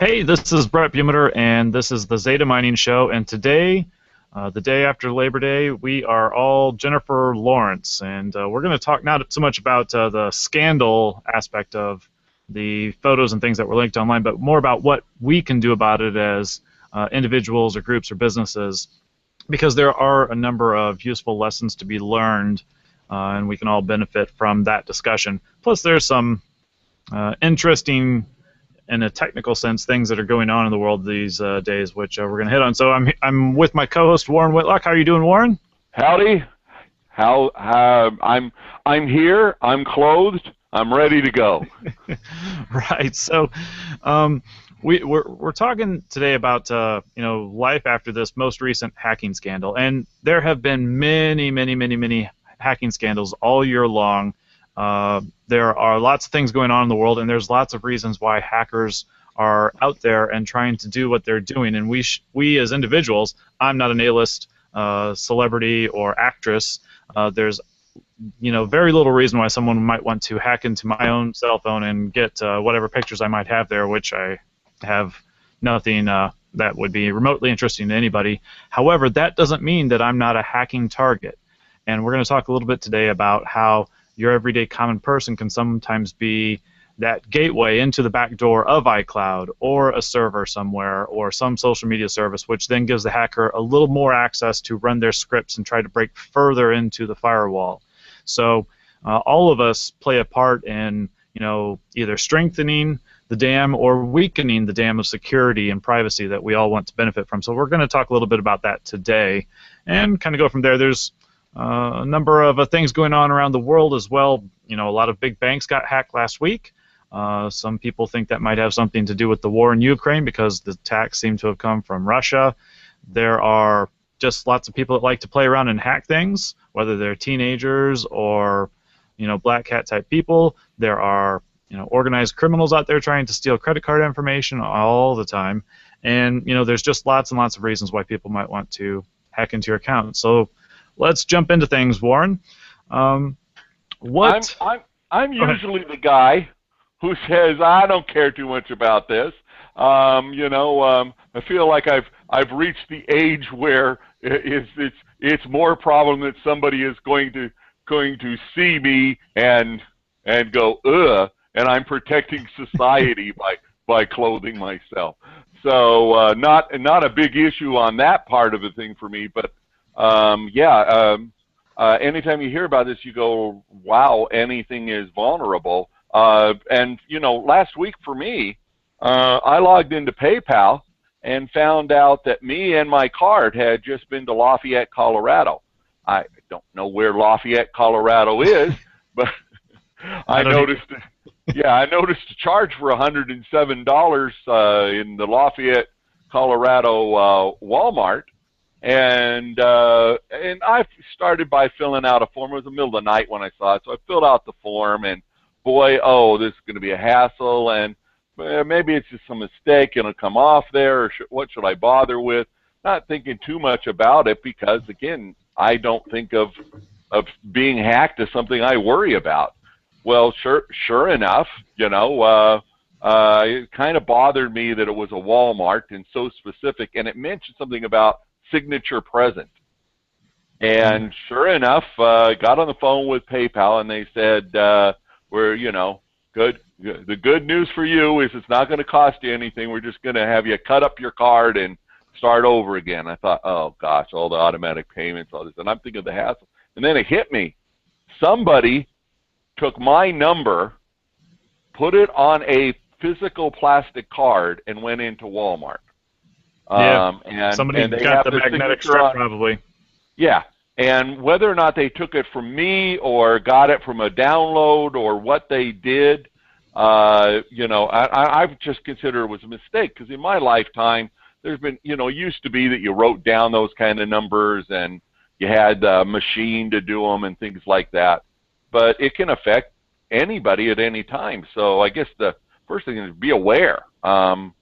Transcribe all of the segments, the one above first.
Hey, this is Brett Bumeter, and this is the Zeta Mining Show. And today, the day after Labor Day, we are all Jennifer Lawrence, and we're going to talk not so much about the scandal aspect of the photos and things that were linked online, but more about what we can do about it as individuals or groups or businesses, because there are a number of useful lessons to be learned, and we can all benefit from that discussion. Plus, there's some interesting, in a technical sense, things that are going on in the world these days, which we're going to hit on. So I'm with my co-host Warren Whitlock. How are you doing, Warren? Howdy. I'm here. I'm clothed. I'm ready to go. Right. So we're talking today about life after this most recent hacking scandal, and there have been many hacking scandals all year long. There are lots of things going on in the world, and there's lots of reasons why hackers are out there and trying to do what they're doing. And we as individuals, I'm not an A-list celebrity or actress. There's very little reason why someone might want to hack into my own cell phone and get whatever pictures I might have there, which I have nothing that would be remotely interesting to anybody. However, that doesn't mean that I'm not a hacking target. And we're going to talk a little bit today about how your everyday common person can sometimes be that gateway into the back door of iCloud or a server somewhere or some social media service, which then gives the hacker a little more access to run their scripts and try to break further into the firewall. So all of us play a part in either strengthening the dam or weakening the dam of security and privacy that we all want to benefit from. So we're going to talk a little bit about that today and kind of go from there. There's a number of things going on around the world as well. A lot of big banks got hacked last week. Some people think that might have something to do with the war in Ukraine because the attacks seem to have come from Russia. There are just lots of people that like to play around and hack things, whether they're teenagers or black hat type people. There are organized criminals out there trying to steal credit card information all the time. And there's just lots and lots of reasons why people might want to hack into your account. So let's jump into things, Warren. I'm usually the guy who says I don't care too much about this. I feel like I've reached the age where it's more problem that somebody is going to see me and go ugh, and I'm protecting society by clothing myself. So not a big issue on that part of the thing for me, but anytime you hear about this, you go, wow, anything is vulnerable. And last week for me, I logged into PayPal and found out that me and my card had just been to Lafayette, Colorado. I don't know where Lafayette, Colorado is, but I noticed a charge for $107 in the Lafayette, Colorado Walmart. And I started by filling out a form. It was the middle of the night when I saw it, so I filled out the form, and boy, this is going to be a hassle, and maybe it's just some mistake, and it'll come off there, or what should I bother with? Not thinking too much about it because, again, I don't think of being hacked as something I worry about. Well, sure enough, it kind of bothered me that it was a Walmart and so specific, and it mentioned something about signature present. And sure enough, I got on the phone with PayPal, and they said, good. The good news for you is it's not going to cost you anything. We're just going to have you cut up your card and start over again. I thought, oh gosh, all the automatic payments, all this, and I'm thinking of the hassle. And then it hit me. Somebody took my number, put it on a physical plastic card, and went into Walmart. Somebody got the magnetic strip probably. Yeah, and whether or not they took it from me or got it from a download or what they did, I just consider it was a mistake, because in my lifetime, there's been, it used to be that you wrote down those kind of numbers and you had a machine to do them and things like that. But it can affect anybody at any time. So I guess the first thing is be aware. I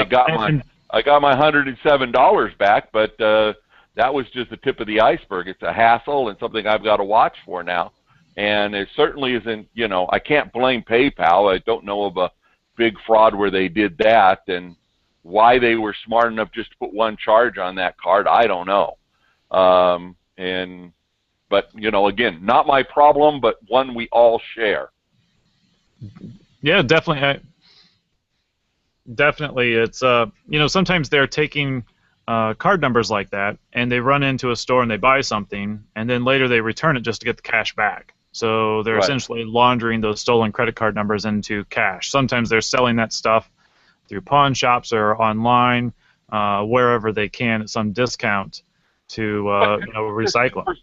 got my $107 back, but that was just the tip of the iceberg. It's a hassle and something I've got to watch for now. And it certainly isn't, I can't blame PayPal. I don't know of a big fraud where they did that, and why they were smart enough just to put one charge on that card, I don't know. But again, not my problem, but one we all share. Yeah, definitely. Definitely, it's sometimes they're taking card numbers like that, and they run into a store and they buy something, and then later they return it just to get the cash back. So they're Right. essentially laundering those stolen credit card numbers into cash. Sometimes they're selling that stuff through pawn shops or online, wherever they can at some discount to But recycle them.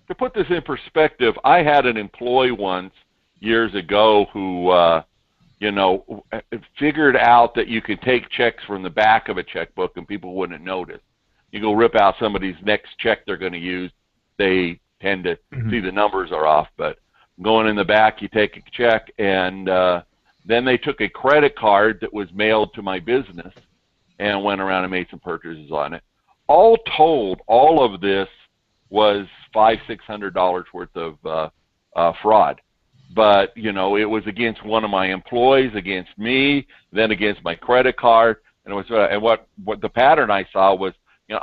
to put this in perspective, I had an employee once years ago who figured out that you could take checks from the back of a checkbook and people wouldn't notice. You go rip out somebody's next check they're going to use, they tend to see the numbers are off. But going in the back, you take a check, and then they took a credit card that was mailed to my business and went around and made some purchases on it. All told, all of this was $500-600 worth of fraud. But it was against one of my employees, against me, then against my credit card, and it was and what the pattern I saw was,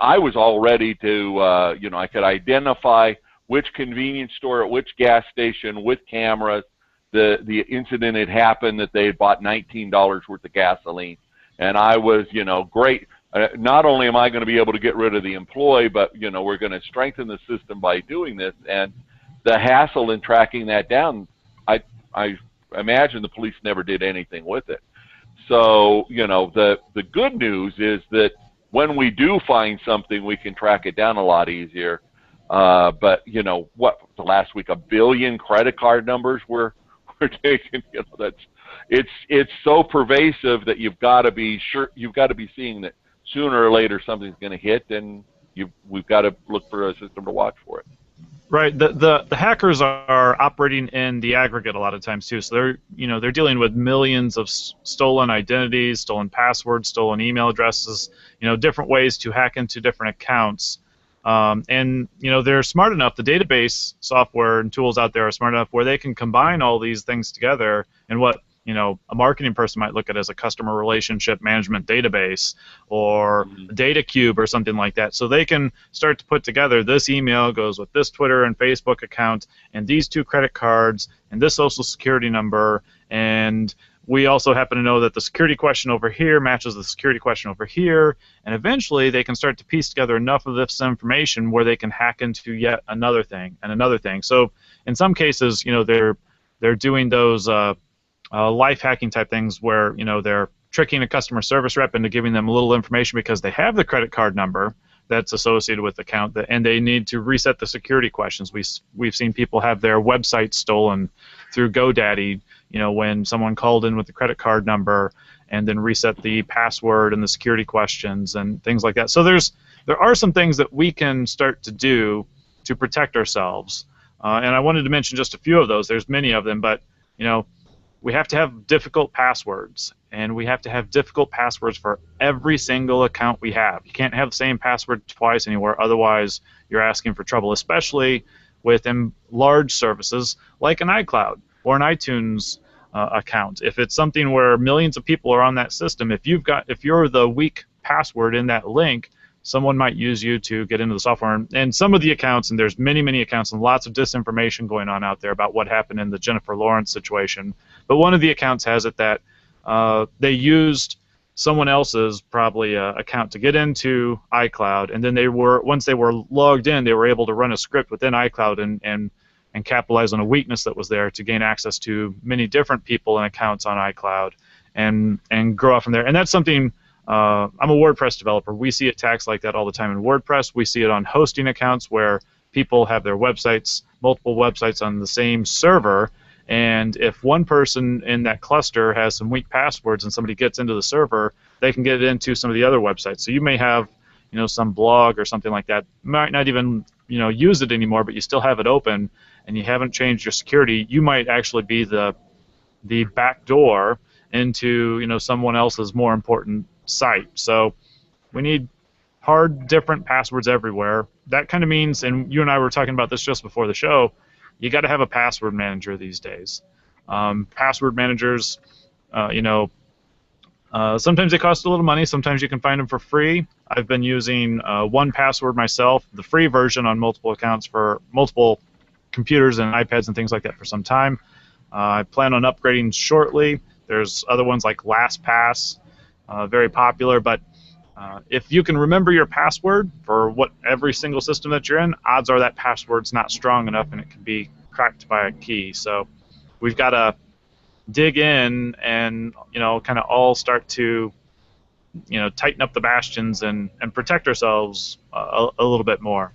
I was all ready to I could identify which convenience store at which gas station with cameras the incident had happened, that they had bought $19 worth of gasoline, and I was great. Not only am I going to be able to get rid of the employee, but we're going to strengthen the system by doing this, and the hassle in tracking that down, I imagine the police never did anything with it. So, the good news is that when we do find something, we can track it down a lot easier. But, the last week, 1 billion credit card numbers were taken. It's so pervasive that you've got to be seeing that sooner or later something's going to hit, and we've got to look for a system to watch for it. Right. The hackers are operating in the aggregate a lot of times too. So they're dealing with millions of stolen identities, stolen passwords, stolen email addresses, different ways to hack into different accounts. And they're smart enough. The database software and tools out there are smart enough where they can combine all these things together in what a marketing person might look at as a customer relationship management database or a data cube or something like that. So they can start to put together, this email goes with this Twitter and Facebook account and these 2 credit cards and this social security number, and we also happen to know that the security question over here matches the security question over here, and eventually they can start to piece together enough of this information where they can hack into yet another thing and another thing. So in some cases, they're doing those life hacking type things where they're tricking a customer service rep into giving them a little information because they have the credit card number that's associated with the account, and they need to reset the security questions. We've seen people have their website stolen through GoDaddy, when someone called in with the credit card number and then reset the password and the security questions and things like that. So there are some things that we can start to do to protect ourselves, and I wanted to mention just a few of those. There's many of them, but we have to have difficult passwords, and we have to have difficult passwords for every single account we have. You can't have the same password twice anywhere, otherwise you're asking for trouble, especially within large services like an iCloud or an iTunes account. If it's something where millions of people are on that system, if you're the weak password in that link, someone might use you to get into the software. And some of the accounts, and there's many accounts and lots of disinformation going on out there about what happened in the Jennifer Lawrence situation. But one of the accounts has it that they used someone else's probably account to get into iCloud, and then once they were logged in, they were able to run a script within iCloud and capitalize on a weakness that was there to gain access to many different people and accounts on iCloud and grow out from there. And that's something. I'm a WordPress developer. We see attacks like that all the time in WordPress. We see it on hosting accounts where people have their websites, multiple websites on the same server, and if one person in that cluster has some weak passwords and somebody gets into the server, they can get into some of the other websites. So you may have some blog or something like that, might not even use it anymore, but you still have it open and you haven't changed your security. You might actually be the back door into someone else's more important site. So we need hard, different passwords everywhere. That kind of means, and you and I were talking about this just before the show, you got to have a password manager these days. Password managers, Sometimes they cost a little money. Sometimes you can find them for free. I've been using 1Password myself, the free version on multiple accounts for multiple computers and iPads and things like that for some time. I plan on upgrading shortly. There's other ones like LastPass, very popular. But if you can remember your password for every single system that you're in, odds are that password's not strong enough and it can be cracked by a key. So we've got to dig in and kind of all start to tighten up the bastions and protect ourselves a little bit more.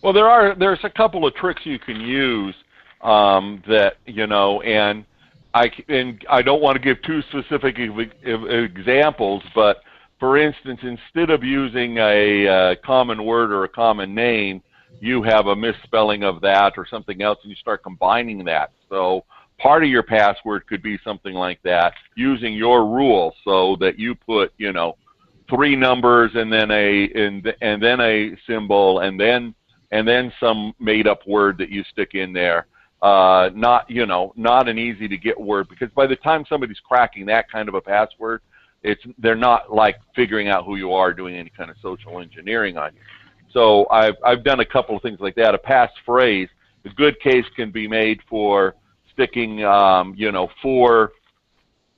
Well, there's a couple of tricks you can use that and I don't want to give too specific examples, but for instance, instead of using a common word or a common name, you have a misspelling of that or something else, and you start combining that. So part of your password could be something like that, using your rule, so that you put 3 numbers and then a symbol and then some made-up word that you stick in there. Not an easy to get word, because by the time somebody's cracking that kind of a password, they're not like figuring out who you are, doing any kind of social engineering on you. So I've done a couple of things like that. A passphrase, a good case can be made for sticking 4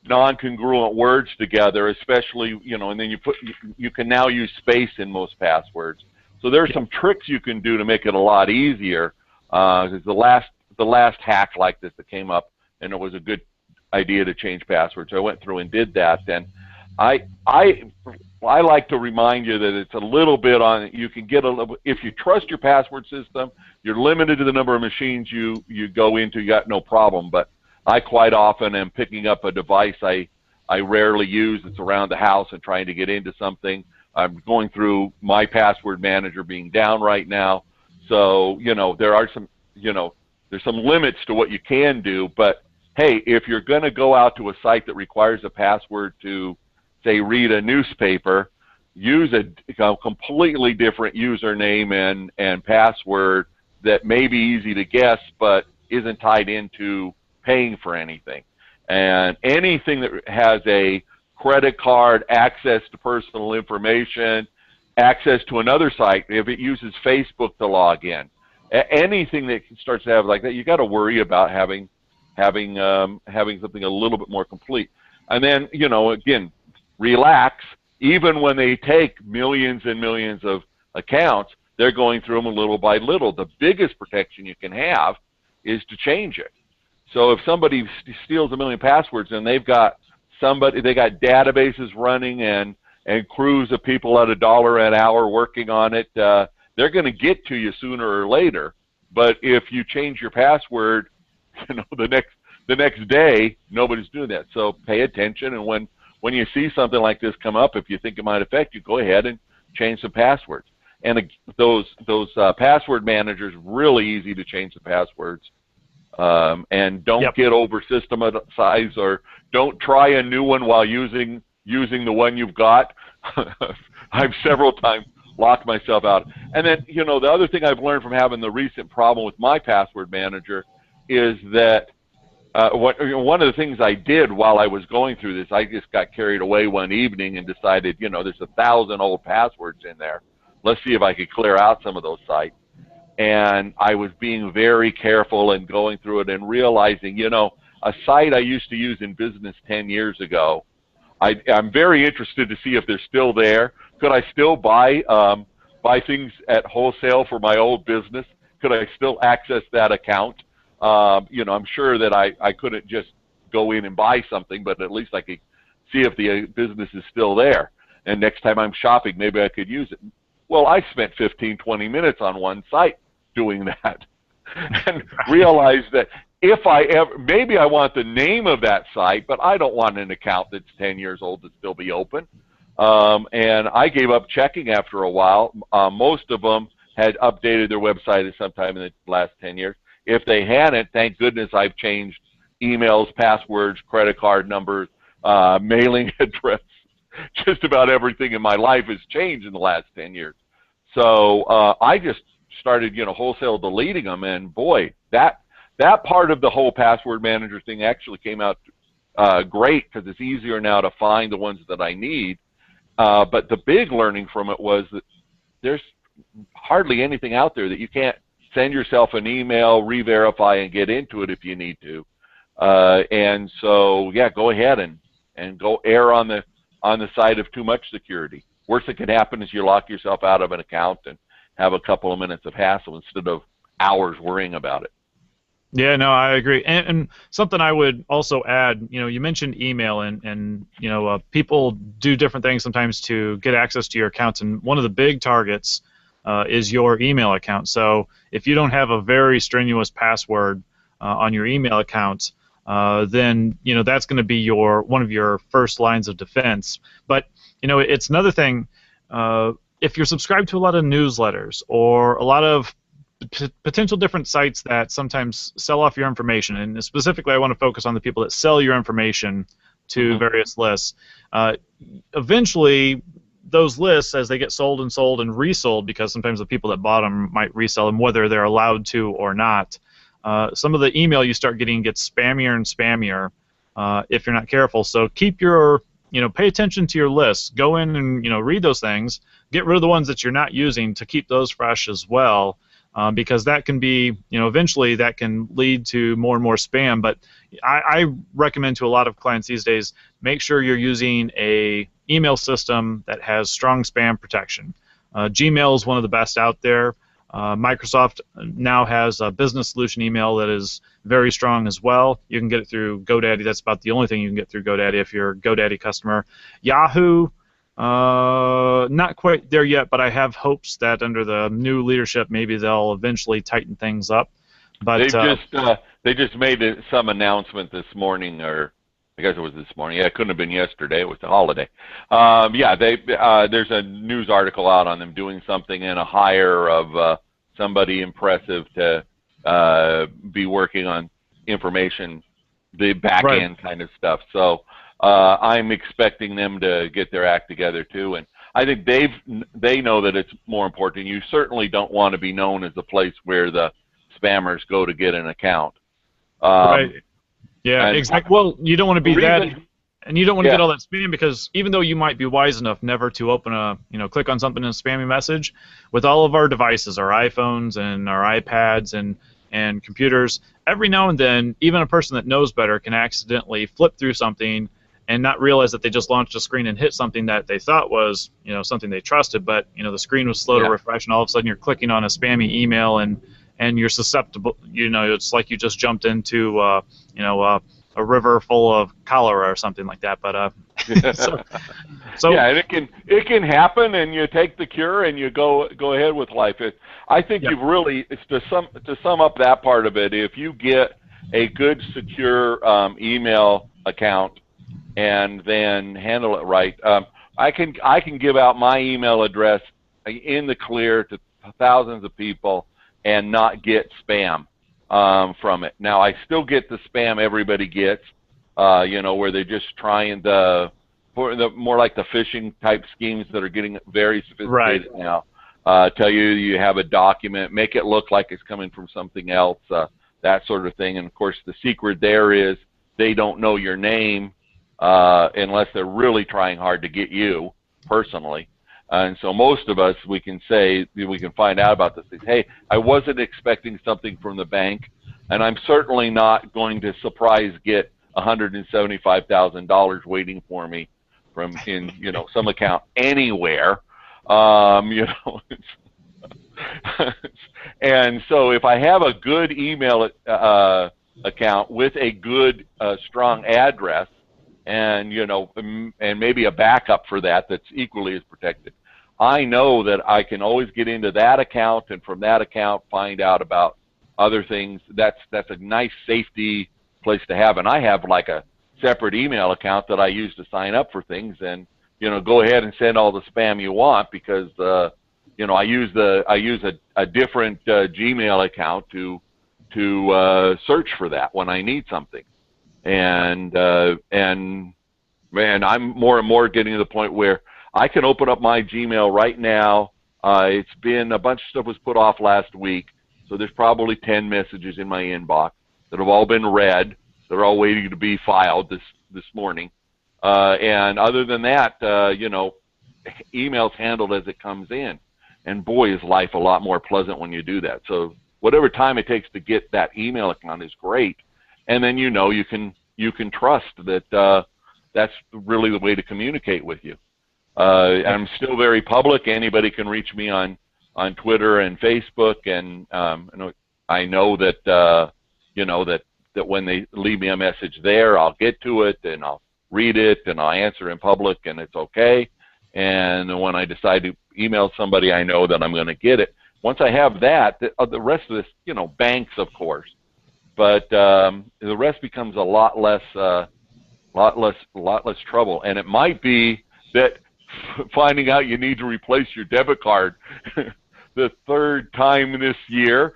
non-congruent words together, especially and then you can now use space in most passwords. So there's some tricks you can do to make it a lot easier. Because the last hack like this that came up, and it was a good idea to change passwords. So I went through and did that. And I like to remind you that it's a little bit on. You can get a little. If you trust your password system, you're limited to the number of machines you go into. You got no problem. But I quite often am picking up a device I rarely use. It's around the house and trying to get into something. I'm going through my password manager being down right now. So, there are some, there's some limits to what you can do. But, hey, if you're going to go out to a site that requires a password to, say, read a newspaper, use a completely different username and password that may be easy to guess but isn't tied into paying for anything. And anything that has a credit card, access to personal information, access to another site, if it uses Facebook to log in, anything that starts to have like that, you got to worry about having something a little bit more complete. And then, again, relax. Even when they take millions and millions of accounts, they're going through them little by little. The biggest protection you can have is to change it. So if somebody steals 1 million passwords and they got databases running and crews of people at $1 an hour working on it, they're going to get to you sooner or later. But if you change your password, the next day, nobody's doing that. So pay attention, and when you see something like this come up, if you think it might affect you, go ahead and change the passwords. And those password managers, really easy to change the passwords. And don't get over systematized, or don't try a new one while using the one you've got. I've several times locked myself out. And then, the other thing I've learned from having the recent problem with my password manager is that one of the things I did while I was going through this, I just got carried away one evening and decided, there's 1,000 old passwords in there. Let's see if I could clear out some of those sites. And I was being very careful and going through it and realizing, a site I used to use in business 10 years ago, I'm very interested to see if they're still there. Could I still buy things at wholesale for my old business? Could I still access that account? I'm sure that I couldn't just go in and buy something, but at least I could see if the business is still there. And next time I'm shopping, maybe I could use it. Well, I spent 15, 20 minutes on one site doing that and realized that if maybe I want the name of that site, but I don't want an account that's 10 years old to still be open. And I gave up checking after a while. Most of them had updated their website at some time in the last 10 years. If they hadn't, thank goodness I've changed emails, passwords, credit card numbers, mailing address. Just about everything in my life has changed in the last 10 years. So I just started, wholesale deleting them, and boy, that part of the whole password manager thing actually came out great because it's easier now to find the ones that I need. But the big learning from it was that there's hardly anything out there that you can't send yourself an email, re-verify, and get into it if you need to. And so, yeah, go ahead and go err on the side of too much security. Worst that can happen is you lock yourself out of an account and have a couple of minutes of hassle instead of hours worrying about it. Yeah, no, I agree. And something I would also add, you mentioned email, and people do different things sometimes to get access to your accounts, and one of the big targets is your email account. So if you don't have a very strenuous password on your email account, then that's going to be one of your first lines of defense. But it's another thing. If you're subscribed to a lot of newsletters or a lot of potential different sites that sometimes sell off your information, and specifically I want to focus on the people that sell your information to various lists. Eventually, those lists, as they get sold and resold, because sometimes the people that bought them might resell them whether they're allowed to or not, some of the email you start getting gets spammier and spammier if you're not careful. So keep your, pay attention to your lists. Go in and, read those things. Get rid of the ones that you're not using to keep those fresh as well. Because that can be, eventually that can lead to more and more spam. But I recommend to a lot of clients these days, make sure you're using a email system that has strong spam protection. Gmail is one of the best out there. Microsoft now has a business solution email that is very strong as well. You can get it through GoDaddy. That's about the only thing you can get through GoDaddy if you're a GoDaddy customer. Yahoo, not quite there yet, but I have hopes that under the new leadership, maybe they'll eventually tighten things up. But they just made some announcement this morning, or I guess it was this morning. Yeah, it couldn't have been yesterday. It was the holiday. Yeah, there's a news article out on them doing something in a hire of somebody impressive to be working on information, the back end kind of stuff. So I'm expecting them to get their act together too, and I think they know that it's more important. You certainly don't want to be known as the place where the spammers go to get an account. Right. Yeah, exactly. Well, you don't want to be that, and you don't want to get all that spam, because even though you might be wise enough never to open click on something in a spammy message, with all of our devices, our iPhones and our iPads and computers, every now and then, even a person that knows better can accidentally flip through something and not realize that they just launched a screen and hit something that they thought was, something they trusted, but the screen was slow to refresh, and all of a sudden you're clicking on a spammy email, and you're susceptible. It's like you just jumped into a river full of cholera or something like that. But so yeah, and it can happen, and you take the cure and you go ahead with life. I think you've really, to sum up that part of it, if you get a good secure email account and then handle it right, I can give out my email address in the clear to thousands of people and not get spam from it. Now, I still get the spam everybody gets, where they're just trying more like the phishing type schemes that are getting very sophisticated now. Tell you have a document, make it look like it's coming from something else, that sort of thing. And of course, the secret there is they don't know your name unless they're really trying hard to get you personally. And so most of us, we can find out about this. Hey, I wasn't expecting something from the bank, and I'm certainly not going to surprise get $175,000 waiting for me from some account anywhere. And so if I have a good email account with a good strong address, and and maybe a backup for that's equally as protected, I know that I can always get into that account, and from that account find out about other things. That's a nice safety place to have. And I have like a separate email account that I use to sign up for things, and go ahead and send all the spam you want, because I use a different Gmail account to search for that when I need something. And man, I'm more and more getting to the point where I can open up my Gmail right now. It's been, a bunch of stuff was put off last week, so there's probably 10 messages in my inbox that have all been read. They're all waiting to be filed. this morning. And other than that, you know, email's handled as it comes in. And boy, is life a lot more pleasant when you do that. So whatever time it takes to get that email account is great. And then, you know, you can trust that that's really the way to communicate with you. I'm still very public. Anybody can reach me on Twitter and Facebook, and I know that you know that when they leave me a message there, I'll get to it and I'll read it and I'll answer in public, and it's okay. And when I decide to email somebody, I know that I'm going to get it. Once I have that, the rest of this, you know, banks, of course, but the rest becomes a lot less trouble. And it might be that finding out you need to replace your debit card the third time this year.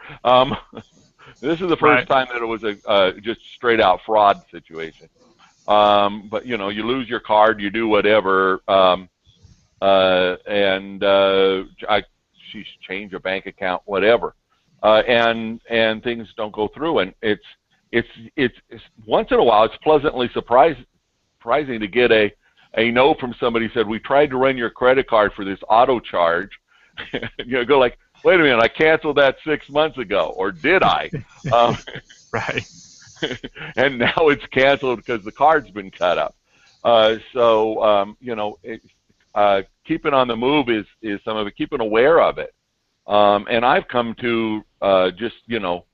This is the first time that it was a just straight out fraud situation. But you know, you lose your card, you do whatever, she's changed a bank account, whatever, and things don't go through. And it's once in a while it's pleasantly surprising to get a note from somebody who said, we tried to run your credit card for this auto charge. You know, go like, wait a minute, I canceled that 6 months ago, or did I? Right. And now it's canceled because the card's been cut up. You know, keeping on the move is some of it, keeping aware of it. And I've come to just, you know,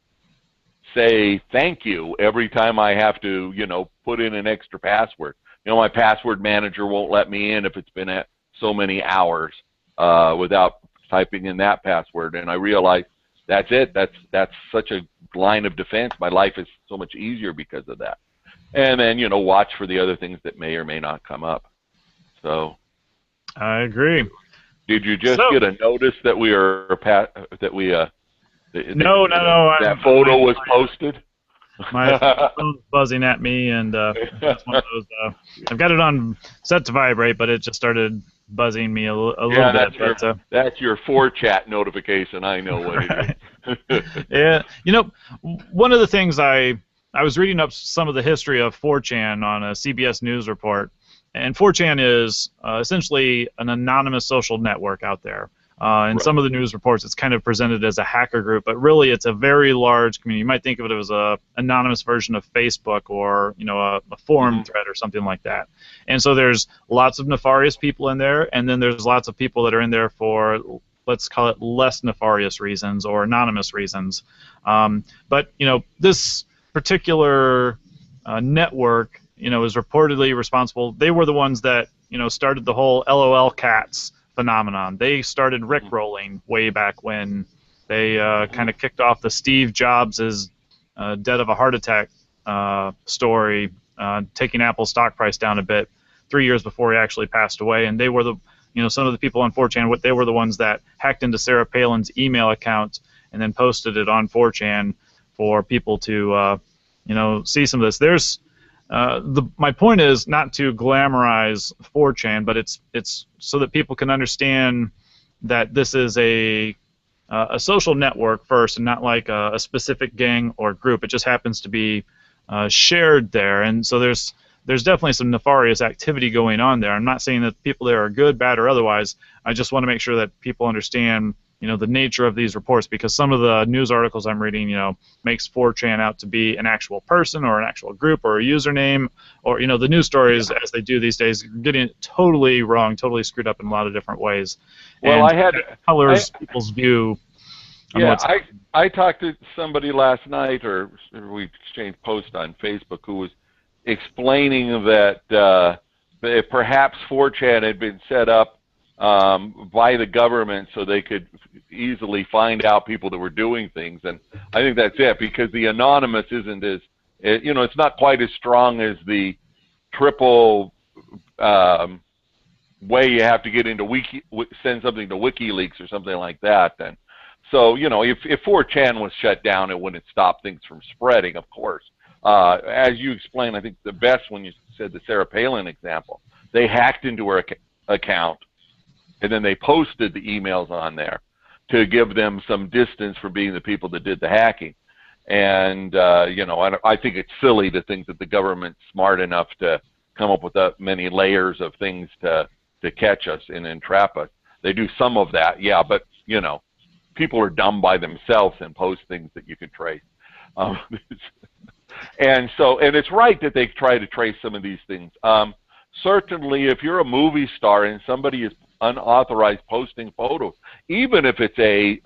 say thank you every time I have to, you know, put in an extra password. You know, my password manager won't let me in if it's been at so many hours without typing in that password. And I realize that's it. That's such a line of defense. My life is so much easier because of that. And then, you know, watch for the other things that may or may not come up. So I agree. Did you just get a notice that No. That photo was posted? My phone's buzzing at me, and it's one of those. I've got it on set to vibrate, but it just started buzzing me a little bit. That's your 4chat notification. I know what it is. Yeah, you know, one of the things I was reading up some of the history of 4chan on a CBS News report, and 4chan is essentially an anonymous social network out there. In some of the news reports, it's kind of presented as a hacker group, but really it's a very large community. You might think of it as a anonymous version of Facebook, or, you know, a forum thread or something like that. And so there's lots of nefarious people in there, and then there's lots of people that are in there for, let's call it, less nefarious reasons or anonymous reasons. But, you know, this particular network, you know, is reportedly responsible. They were the ones that, you know, started the whole LOL cats phenomenon. They started rickrolling way back when. They kind of kicked off the Steve Jobs' dead of a heart attack story, taking Apple's stock price down a bit 3 years before he actually passed away. And they were the, you know, some of the people on 4chan, they were the ones that hacked into Sarah Palin's email account and then posted it on 4chan for people to, you know, see some of this. There's my point is not to glamorize 4chan, but it's so that people can understand that this is a social network first, and not like a specific gang or group. It just happens to be shared there, and so there's definitely some nefarious activity going on there. I'm not saying that people there are good, bad, or otherwise. I just want to make sure that people understand, you know, the nature of these reports, because some of the news articles I'm reading, you know, makes 4chan out to be an actual person or an actual group or a username, or, you know, the news stories as they do these days, getting it totally wrong, totally screwed up in a lot of different ways. Well, and colors people's view. Yeah, I talked to somebody last night, or we exchanged posts on Facebook, who was explaining that perhaps 4chan had been set up by the government so they could easily find out people that were doing things. And I think that's it, because the anonymous isn't as, you know, it's not quite as strong as the triple way you have to get into send something to WikiLeaks or something like that. And so, you know, if 4chan was shut down, it wouldn't stop things from spreading, of course. As you explained, I think the best when you said the Sarah Palin example, they hacked into her account, and then they posted the emails on there to give them some distance from being the people that did the hacking. And, you know, I think it's silly to think that the government's smart enough to come up with that many layers of things to catch us and entrap us. They do some of that, yeah, but you know, people are dumb by themselves and post things that you can trace. Um, and it's right that they try to trace some of these things. Certainly, if you're a movie star and somebody is unauthorized posting photos, even if it's a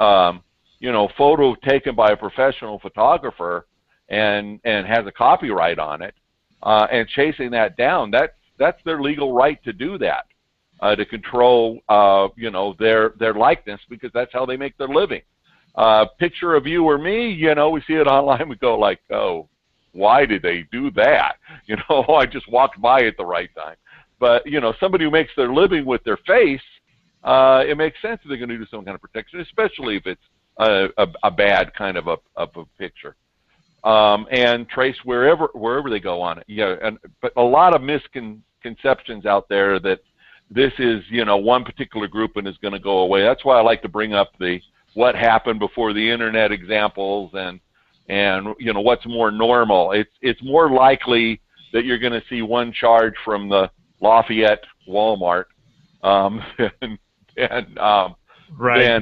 photo taken by a professional photographer and has a copyright on it, and chasing that down, that's their legal right to do that, to control their likeness, because that's how they make their living. Picture of you or me, we see it online, we go like, oh, why did they do that? I just walked by at the right time. But somebody who makes their living with their face, it makes sense that they're going to do some kind of protection, especially if it's a bad kind of a picture, and trace wherever they go on it. Yeah, but a lot of misconceptions out there that this is one particular group and is going to go away. That's why I like to bring up the what happened before the internet examples and what's more normal. It's more likely that you're going to see one charge from the Lafayette Walmart than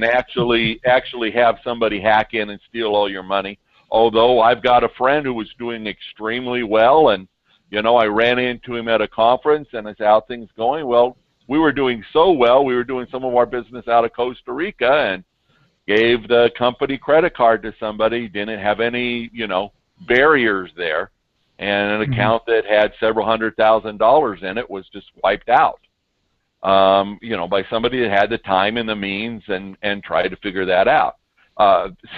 actually have somebody hack in and steal all your money. Although I've got a friend who was doing extremely well, and I ran into him at a conference and I said, "How things going?" Well, we were doing so well. We were doing some of our business out of Costa Rica and gave the company credit card to somebody, didn't have any, barriers there, and an account that had several $100,000 in it was just wiped out, by somebody that had the time and the means and tried to figure that out.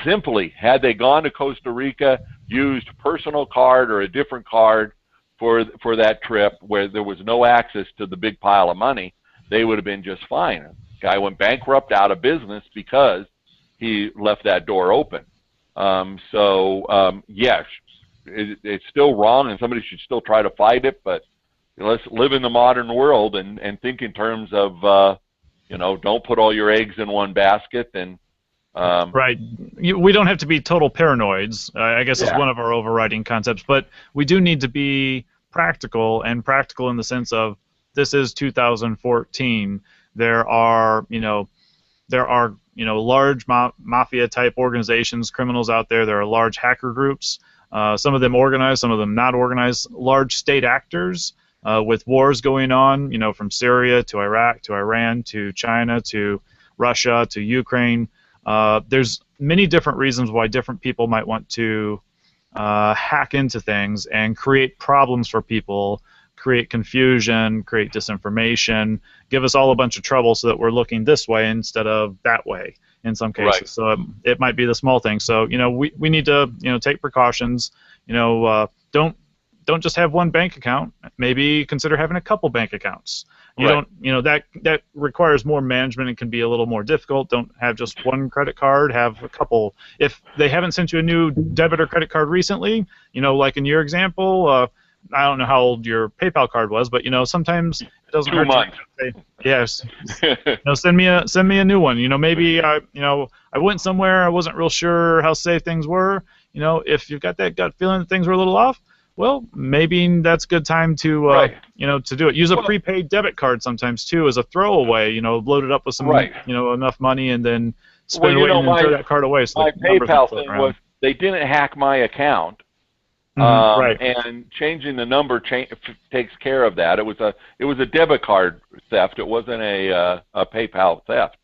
Simply, had they gone to Costa Rica, used personal card or a different card for that trip where there was no access to the big pile of money, they would have been just fine. Guy went bankrupt, out of business, because he left that door open. Yes, it's still wrong, and somebody should still try to fight it, but let's live in the modern world and think in terms of, don't put all your eggs in one basket. And right. We don't have to be total paranoids, I guess is one of our overriding concepts, but we do need to be practical, and practical in the sense of this is 2014. There are large mafia-type organizations, criminals out there. There are large hacker groups, some of them organized, some of them not organized, large state actors with wars going on, from Syria to Iraq to Iran to China to Russia to Ukraine. There's many different reasons why different people might want to hack into things and create problems for people, create confusion, create disinformation, give us all a bunch of trouble so that we're looking this way instead of that way in some cases. Right. So it might be the small things. So, we need to, take precautions. Don't just have one bank account. Maybe consider having a couple bank accounts. That requires more management and can be a little more difficult. Don't have just one credit card, have a couple. If they haven't sent you a new debit or credit card recently, like in your example, I don't know how old your PayPal card was, but sometimes it doesn't hurt. 2 months. Say, yes. Send me a new one. Maybe I went somewhere, I wasn't real sure how safe things were. If you've got that gut feeling that things were a little off, well, maybe that's a good time to to do it. Use a prepaid debit card sometimes too as a throwaway. Load it up with some enough money and then spend it and then throw that card away. So my PayPal thing was they didn't hack my account. And changing the number takes care of that. It was a debit card theft. It wasn't a PayPal theft.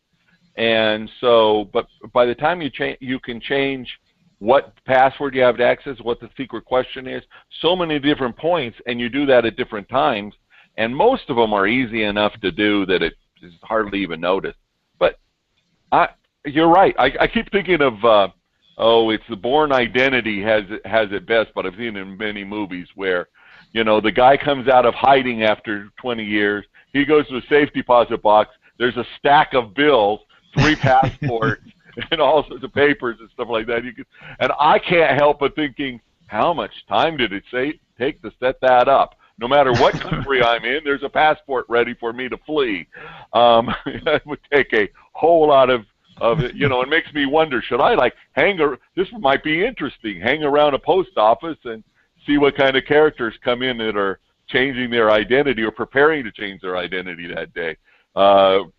And so, but by the time you can change what password you have to access, what the secret question is, so many different points, and you do that at different times. And most of them are easy enough to do that it is hardly even noticed. But you're right. I keep thinking of. It's the Bourne Identity has it best, but I've seen it in many movies where, the guy comes out of hiding after 20 years. He goes to a safe deposit box. There's a stack of bills, 3 passports, and all sorts of papers and stuff like that. And I can't help but thinking, how much time did it take to set that up? No matter what country I'm in, there's a passport ready for me to flee. It would take a whole lot of it, it makes me wonder, should I this might be interesting, hang around a post office and see what kind of characters come in that are changing their identity or preparing to change their identity that day.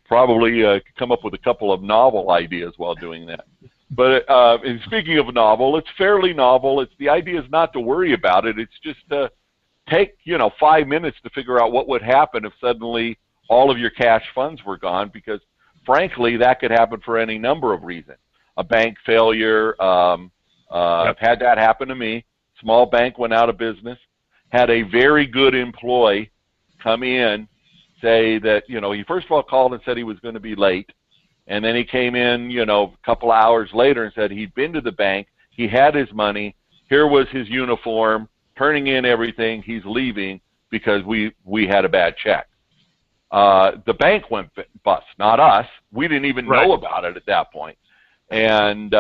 Probably come up with a couple of novel ideas while doing that. But and speaking of novel, it's fairly novel. The idea is not to worry about it. It's just to take 5 minutes to figure out what would happen if suddenly all of your cash funds were gone, because frankly that could happen for any number of reasons. A bank failure. I've had that happen to me. Small bank went out of business. Had a very good employee come in, say that he first of all called and said he was going to be late. And then he came in, a couple hours later and said he'd been to the bank, he had his money, here was his uniform, turning in everything, he's leaving because we had a bad check. The bank went bust, not us. We didn't even know about it at that point. And,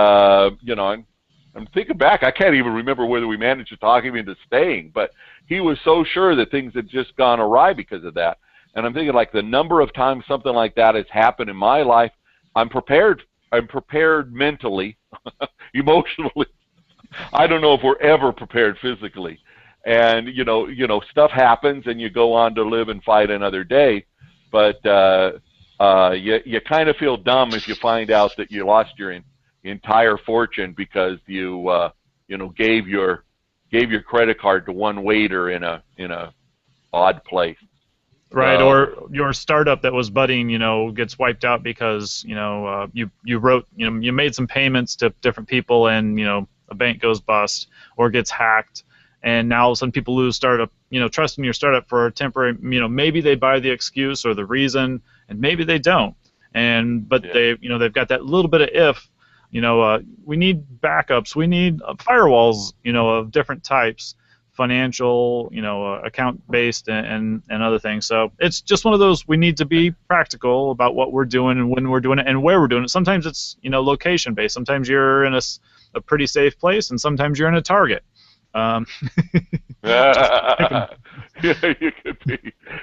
I'm thinking back, I can't even remember whether we managed to talk him into staying, but he was so sure that things had just gone awry because of that. And I'm thinking, like, the number of times something like that has happened in my life, I'm prepared mentally, emotionally. I don't know if we're ever prepared physically. And stuff happens, and you go on to live and fight another day. But you kind of feel dumb if you find out that you lost your entire fortune because you gave your credit card to one waiter in a odd place. Right, or your startup that was budding, gets wiped out because you wrote, you made some payments to different people, and a bank goes bust or gets hacked, and now all of a sudden people lose trust in your startup for a temporary. Maybe they buy the excuse or the reason, and maybe they don't, but they've got that little bit of if. We need backups, we need firewalls, of different types. Financial, account-based and other things. So it's just one of those, we need to be practical about what we're doing and when we're doing it and where we're doing it. Sometimes it's, location-based. Sometimes you're in a pretty safe place, and sometimes you're in a Target. Yeah,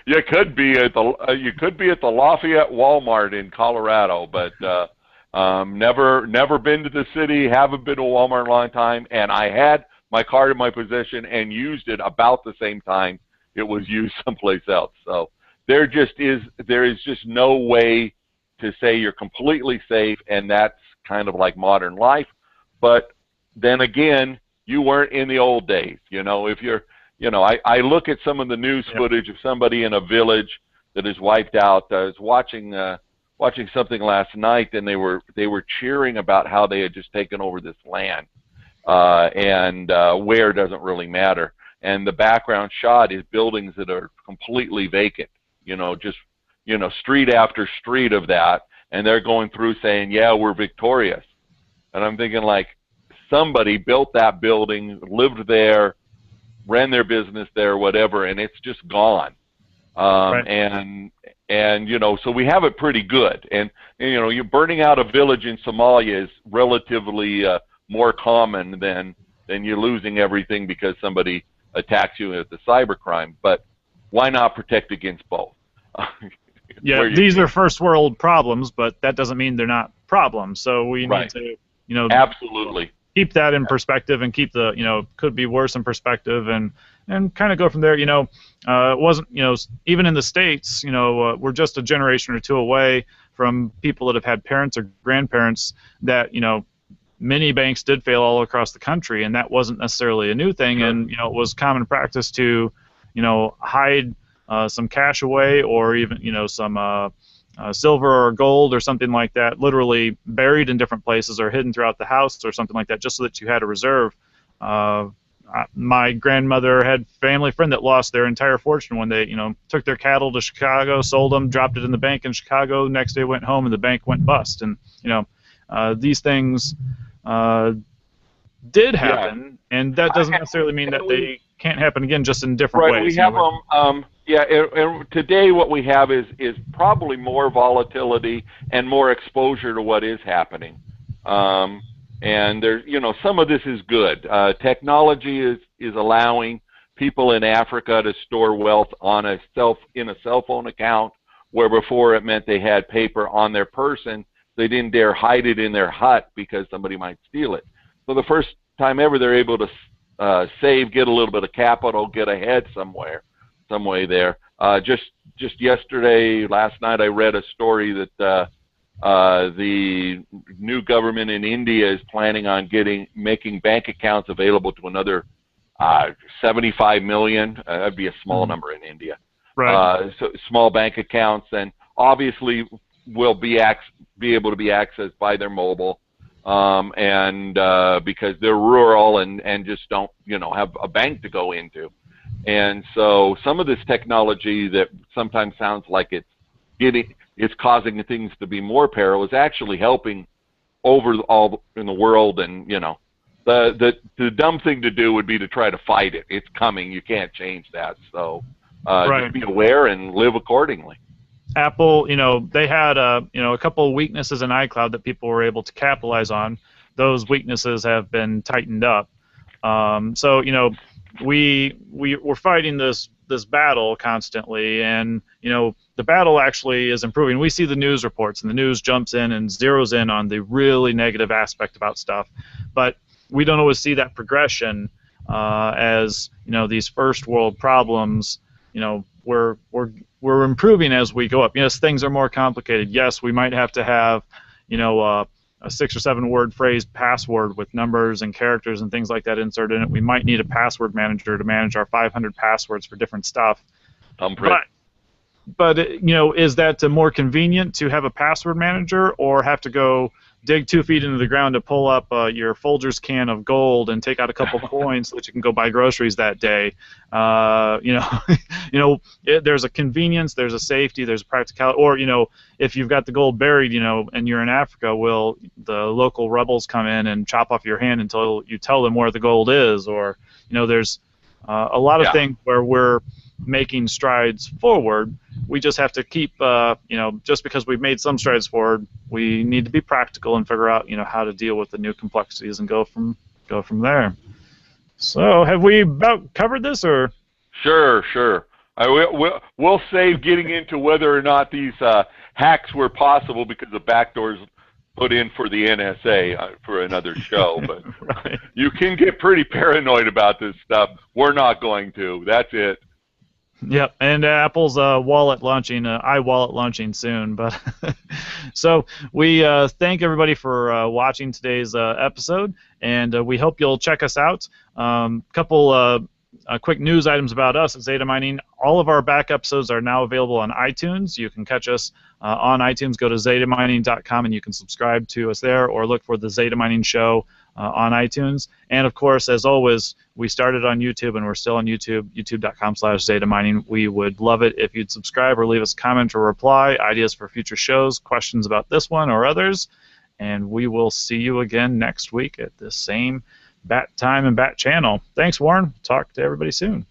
you could be at the Lafayette Walmart in Colorado, but never been to the city, haven't been to Walmart in a long time, and I had my card in my possession and used it about the same time it was used someplace else. So there is just no way to say you're completely safe, and that's kind of like modern life. But then again, you weren't in the old days. If you're, I look at some of the news footage of somebody in a village that is wiped out. I was watching something last night, and they were cheering about how they had just taken over this land. And where doesn't really matter. And the background shot is buildings that are completely vacant, street after street of that, and they're going through saying, yeah, we're victorious. And I'm thinking, like, somebody built that building, lived there, ran their business there, whatever, and it's just gone. And so we have it pretty good. And you're burning out a village in Somalia is relatively more common than you losing everything because somebody attacks you at the cybercrime. But why not protect against both? Yeah, these are first world problems, but that doesn't mean they're not problems. So we need to, absolutely keep that in perspective and keep the, could be worse in perspective, and kind of go from there. It wasn't, even in the States, we're just a generation or two away from people that have had parents or grandparents that, many banks did fail all across the country, and that wasn't necessarily a new thing. Sure. And it was common practice to hide some cash away, or even some silver or gold or something like that, literally buried in different places or hidden throughout the house or something like that, just so that you had a reserve. My grandmother had a family friend that lost their entire fortune when they took their cattle to Chicago, sold them, dropped it in the bank in Chicago. Next day went home and the bank went bust. And these things did happen, and that doesn't necessarily mean that they can't happen again, just in different ways. We have today what we have is probably more volatility and more exposure to what is happening. And there's some of this is good. Technology is allowing people in Africa to store wealth in a cell phone account, where before it meant they had paper on their person. They didn't dare hide it in their hut because somebody might steal it. So the first time ever they're able to save, get a little bit of capital, get ahead somewhere some way there. Just yesterday, last night, I read a story that the new government in India is planning on making bank accounts available to another 75 million. That'd be a small number in India. Right. So small bank accounts, and obviously will be able to be accessed by their mobile, and because they're rural and just don't have a bank to go into. And so some of this technology that sometimes sounds like it's causing things to be more peril is actually helping over all in the world. And the dumb thing to do would be to try to fight it. It's coming. You can't change that. So just be aware and live accordingly. Apple, they had a couple of weaknesses in iCloud that people were able to capitalize on. Those weaknesses have been tightened up. So we're fighting this battle constantly, and the battle actually is improving. We see the news reports, and the news jumps in and zeroes in on the really negative aspect about stuff, but we don't always see that progression as these first world problems. We're improving as we go up. Yes, things are more complicated. Yes, we might have to have a 6 or 7 word phrase password with numbers and characters and things like that inserted in it. We might need a password manager to manage our 500 passwords for different stuff. But is that more convenient to have a password manager, or have to go dig 2 feet into the ground to pull up your Folgers can of gold and take out a couple coins so that you can go buy groceries that day? There's a convenience, there's a safety, there's a practicality. Or if you've got the gold buried, and you're in Africa, will the local rebels come in and chop off your hand until you tell them where the gold is? Or there's a lot of things where we're making strides forward. We just have to keep, just because we've made some strides forward, we need to be practical and figure out, how to deal with the new complexities and go from there. So, have we about covered this, or? Sure. We'll save getting into whether or not these hacks were possible because the backdoors put in for the NSA for another show. But Right. You can get pretty paranoid about this stuff. We're not going to. That's it. Yep, and Apple's wallet launching, iWallet launching soon. But so we thank everybody for watching today's episode, and we hope you'll check us out. Couple quick news items about us at Zeta Mining. All of our back episodes are now available on iTunes. You can catch us on iTunes. Go to ZetaMining.com and you can subscribe to us there, or look for the Zeta Mining Show on iTunes. And of course, as always, we started on YouTube and we're still on YouTube, youtube.com/Zeta Mining. We would love it if you'd subscribe or leave us a comment or reply, ideas for future shows, questions about this one or others. And we will see you again next week at the same bat time and bat channel. Thanks, Warren. Talk to everybody soon.